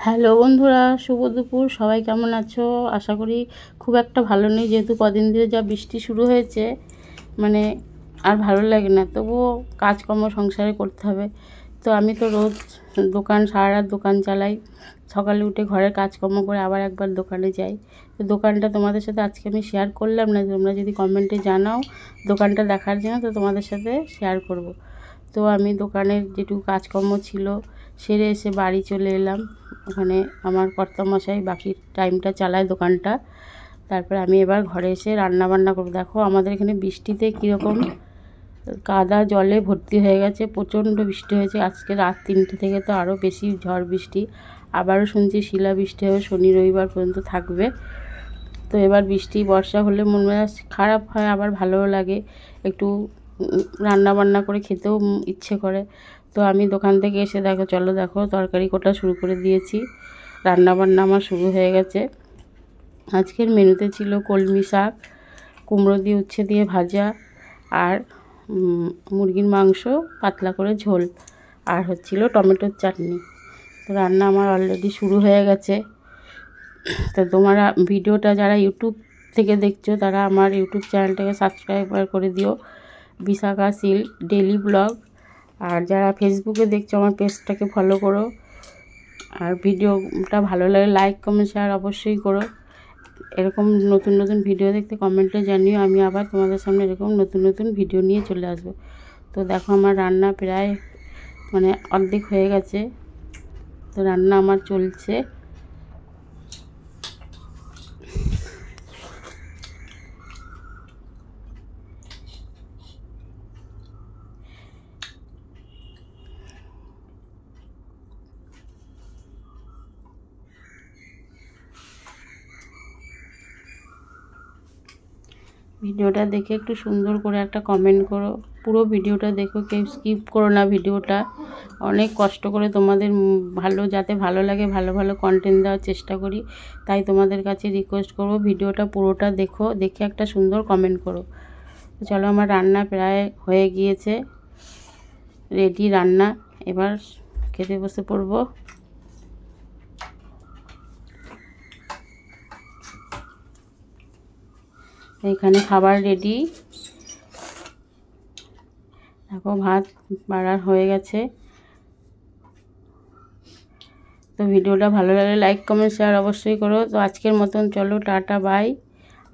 Hello বন্ধুরা, শুভ দুপুর। সবাই কেমন আছো? আশা করি খুব একটা ভালো নেই, যেহেতু কদিন ধরে যা বৃষ্টি শুরু হয়েছে, মানে আর ভালো লাগে না। তবুও কাজকর্ম সংসারে করতে হবে। তো আমি তো রোজ সারা রাত দোকান চালাই। সকালে উঠে ঘরের কাজকর্ম করে আবার একবার দোকানে যাই। তো দোকানটা তোমাদের সাথে আজকে আমি শেয়ার করলাম না। তোমরা যদি কমেন্টে জানাও দোকানটা দেখার জন্য, তো তোমাদের সাথে শেয়ার করব। তো আমি দোকানের যেটুকু কাজকর্ম ছিল সেরে এসে বাড়ি চলে এলাম। ওখানে আমার কর্তামশাই বাকি টাইমটা চালায় দোকানটা। তারপরে আমি এবার ঘরে এসে রান্না বান্না করব। দেখো আমাদের এখানে বৃষ্টিতে কীরকম কাদা জলে ভর্তি হয়ে গেছে, প্রচণ্ড বৃষ্টি হয়েছে। আজকে রাত 3টে থেকে তো আরও বেশি ঝড় বৃষ্টি। আবারও শুনছি শিলা বৃষ্টি হবে, শনি রবিবার পর্যন্ত থাকবে। তো এবার বৃষ্টি বর্ষা হলে মন মেজাজ খারাপ হয়, আবার ভালোও লাগে। একটু রান্না বান্না করে খেতেও ইচ্ছে করে। তো আমি দোকান থেকে এসে দেখো তরকারি কোটা শুরু করে দিয়েছি। রান্না বান্না আমার শুরু হয়ে গেছে। আজকের মেনুতে ছিল কলমি শাক, কুমড়ো দিয়ে উচ্ছে দিয়ে ভাজা, আর মুরগির মাংস পাতলা করে ঝোল, আর হচ্ছিল টমেটোর চাটনি। তো রান্না আমার অলরেডি শুরু হয়ে গেছে। তো তোমরা ভিডিওটা যারা ইউটিউব থেকে দেখছো তারা আমার ইউটিউব চ্যানেলটাকে সাবস্ক্রাইব করে দিও, বিশাখা সিল্ক ডেলি ব্লগ। আর যারা ফেসবুকে দেখছো আমার পেজটাকে ফলো করো। আর ভিডিওটা ভালো লাগে লাইক কমেন্ট শেয়ার অবশ্যই করো। এরকম নতুন নতুন ভিডিও দেখতে কমেন্টে জানিও। আমি আবার তোমাদের সামনে এরকম নতুন নতুন ভিডিও নিয়ে চলে আসবো। তো দেখো আমার রান্না প্রায় অর্ধেক হয়ে গেছে। তো রান্না আমার চলছে। ভিডিওটা দেখে একটু সুন্দর করে একটা কমেন্ট করো। পুরো ভিডিওটা দেখো, কেউ স্কিপ করো না ভিডিওটা। অনেক কষ্ট করে তোমাদের যাতে ভালো লাগে ভালো ভালো কন্টেন্ট দেওয়ার চেষ্টা করি। তাই তোমাদের কাছে রিকোয়েস্ট করব ভিডিওটা পুরোটা দেখো, দেখে একটা সুন্দর কমেন্ট করো। চলো আমার রান্না প্রায় হয়ে গিয়েছে, রেডি রান্না। এবার খেতে বসে পড়বো। এখানে খাবার রেডি। দেখো ভাত বাড়ার হয়ে গেছে। তো ভিডিওটা ভালো লাগলে লাইক কমেন্ট শেয়ার অবশ্যই করো। তো আজকের মতন চলো টাটা বাই,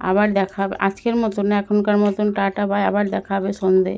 আবার দেখা হবে। আজকের মতন না, এখনকার মতন টাটা বাই, আবার দেখা হবে সন্ধে।